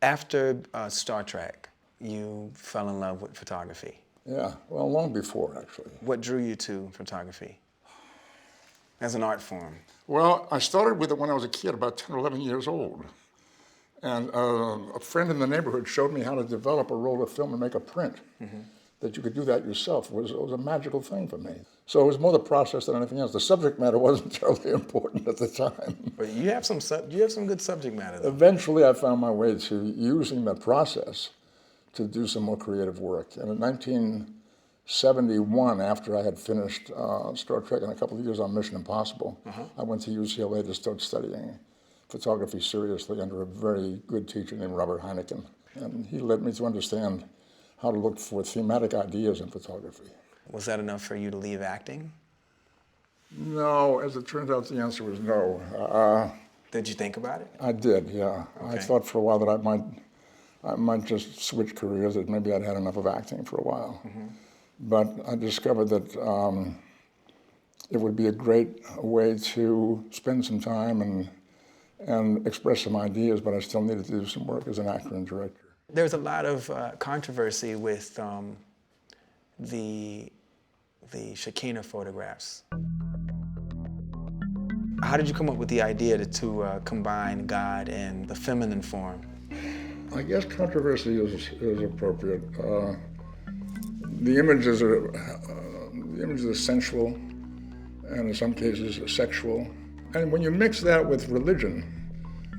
After Star Trek, you fell in love with photography. Yeah, well, long before, actually. What drew you to photography as an art form? Well, I started with it when I was a kid, about 10 or 11 years old. And a friend in the neighborhood showed me how to develop a roll of film and make a print. That you could do that yourself. It was a magical thing for me. So it was more the process than anything else. The subject matter wasn't terribly important at the time. But you have some good subject matter, though. Eventually, I found my way to using that process to do some more creative work. And in 1971, after I had finished Star Trek and a couple of years on Mission Impossible, I went to UCLA to start studying photography seriously under a very good teacher named Robert Heineken. And he led me to understand how to look for thematic ideas in photography. Was that enough for you to leave acting? No, as it turns out, the answer was no. Did you think about it? I did, yeah. Okay. I thought for a while that I might just switch careers, that maybe I'd had enough of acting for a while. But I discovered that it would be a great way to spend some time and express some ideas, but I still needed to do some work as an actor and director. There's a lot of controversy with the Shekhina photographs. How did you come up with the idea to combine God and the feminine form? I guess controversy is appropriate. The images are sensual, and in some cases sexual. And when you mix that with religion,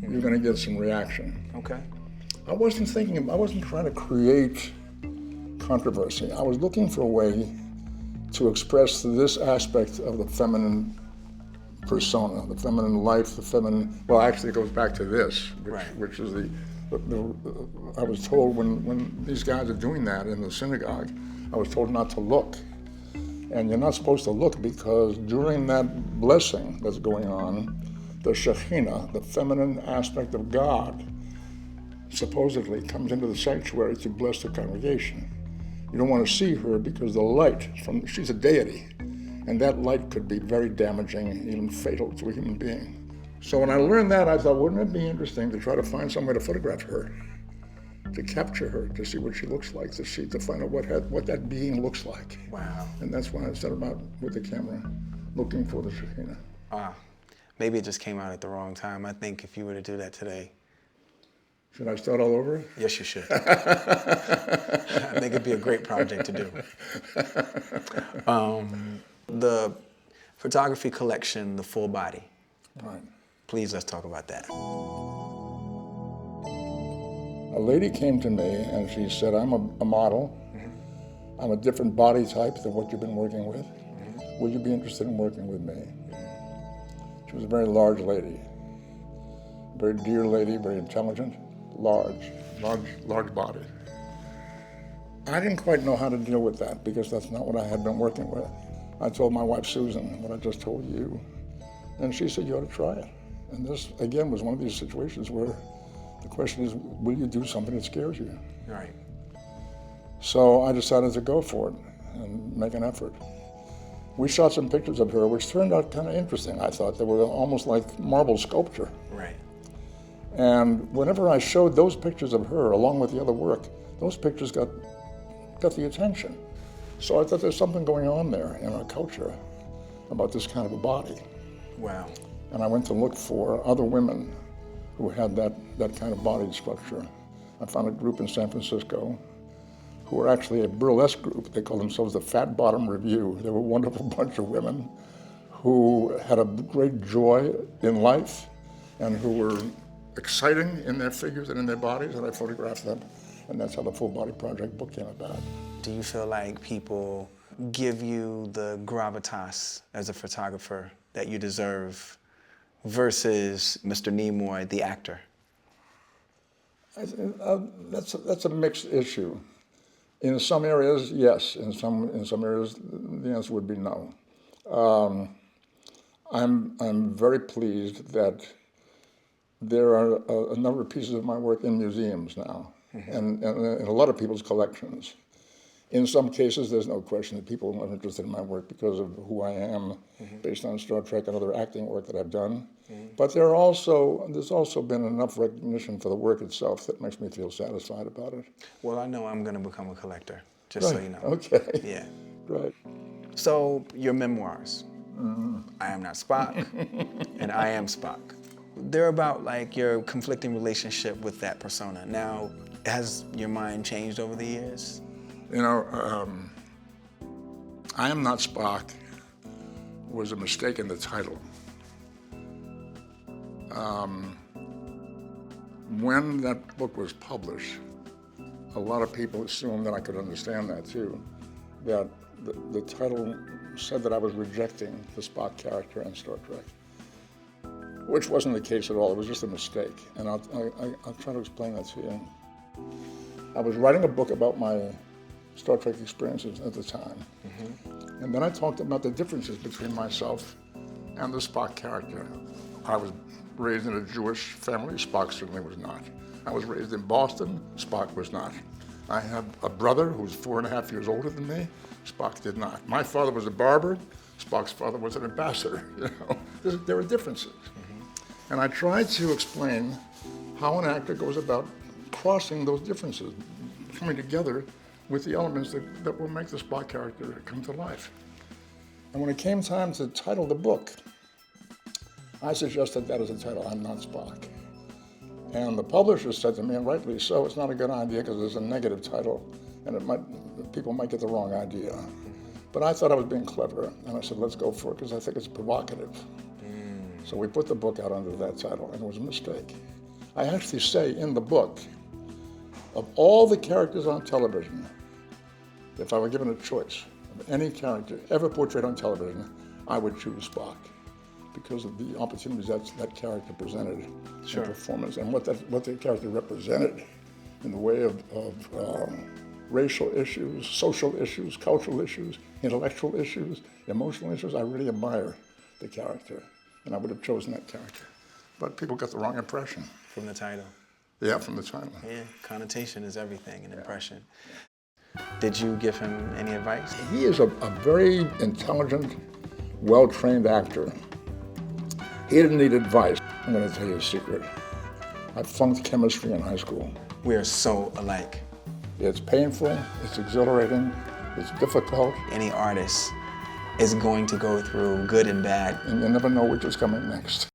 you're going to get some reaction. Okay. I wasn't trying to create controversy. I was looking for a way to express this aspect of the feminine persona, the feminine life, well, actually it goes back to this, which is I was told when these guys are doing that in the synagogue, I was told not to look. And you're not supposed to look because during that blessing that's going on, the Shekhina, the feminine aspect of God, supposedly comes into the sanctuary to bless the congregation. You don't want to see her because the light she's a deity, and that light could be very damaging and even fatal to a human being. So when I learned that, I thought, wouldn't it be interesting to try to find some way to photograph her, to capture her, to see what she looks like, to find out what that being looks like. Wow. And that's when I set about with the camera, looking for the Shekhina. Maybe it just came out at the wrong time. I think if you were to do that today. Should I start all over? Yes, you should. I think it'd be a great project to do. The photography collection, The Full Body. Right. Please, let's talk about that. A lady came to me and she said, I'm a model. I'm a different body type than what you've been working with. Would you be interested in working with me? She was a very large lady, very dear lady, very intelligent, large body. I didn't quite know how to deal with that because that's not what I had been working with. I told my wife, Susan, what I just told you. And she said, you ought to try it. And this, again, was one of these situations where the question is, will you do something that scares you? Right. So I decided to go for it and make an effort. We shot some pictures of her, which turned out kind of interesting, I thought. They were almost like marble sculpture. Right. And whenever I showed those pictures of her, along with the other work, those pictures got the attention. So I thought there's something going on there in our culture about this kind of a body. Wow. And I went to look for other women who had that kind of body structure. I found a group in San Francisco who were actually a burlesque group. They called themselves the Fat Bottom Review. They were a wonderful bunch of women who had a great joy in life and who were exciting in their figures and in their bodies, and I photographed them. And that's how the Full Body Project book came about. Do you feel like people give you the gravitas as a photographer that you deserve versus Mr. Nimoy, the actor? That's a mixed issue. In some areas, yes. In some areas, the answer would be no. I'm very pleased that there are a number of pieces of my work in museums now, and in a lot of people's collections. In some cases, there's no question that people are interested in my work because of who I am, based on Star Trek and other acting work that I've done. But there's also been enough recognition for the work itself that makes me feel satisfied about it. Well, I know I'm going to become a collector, just so you know. Okay. Yeah. Right. So, your memoirs, I Am Not Spock, and I Am Spock. They're about like your conflicting relationship with that persona. Now, has your mind changed over the years? You know, I Am Not Spock was a mistake in the title. When that book was published, a lot of people assumed that I could understand that too, that the title said that I was rejecting the Spock character in Star Trek, which wasn't the case at all. It was just a mistake, and I'll try to explain that to you. I was writing a book about my Star Trek experiences at the time, and then I talked about the differences between myself and the Spock character. I was raised in a Jewish family. Spock certainly was not. I was raised in Boston. Spock was not. I have a brother who's 4.5 years older than me. Spock did not. My father was a barber. Spock's father was an ambassador. You know, there were differences. And I tried to explain how an actor goes about crossing those differences, coming together with the elements that will make the Spock character come to life. And when it came time to title the book, I suggested that as a title, I'm Not Spock. And the publisher said to me, and rightly so, it's not a good idea because it's a negative title and people might get the wrong idea. But I thought I was being clever, and I said, let's go for it because I think it's provocative. So we put the book out under that title, and it was a mistake. I actually say in the book, of all the characters on television, if I were given a choice of any character ever portrayed on television, I would choose Spock because of the opportunities that character presented in performance and what the character represented in the way of racial issues, social issues, cultural issues, intellectual issues, emotional issues. I really admire the character, and I would have chosen that character. But people got the wrong impression. From the title. Yeah, from the title. Yeah, connotation is everything, an impression. Did you give him any advice? He is a very intelligent, well-trained actor. He didn't need advice. I'm going to tell you a secret. I flunked chemistry in high school. We are so alike. It's painful, it's exhilarating, it's difficult. Any artist is going to go through good and bad. And you never know which is coming next.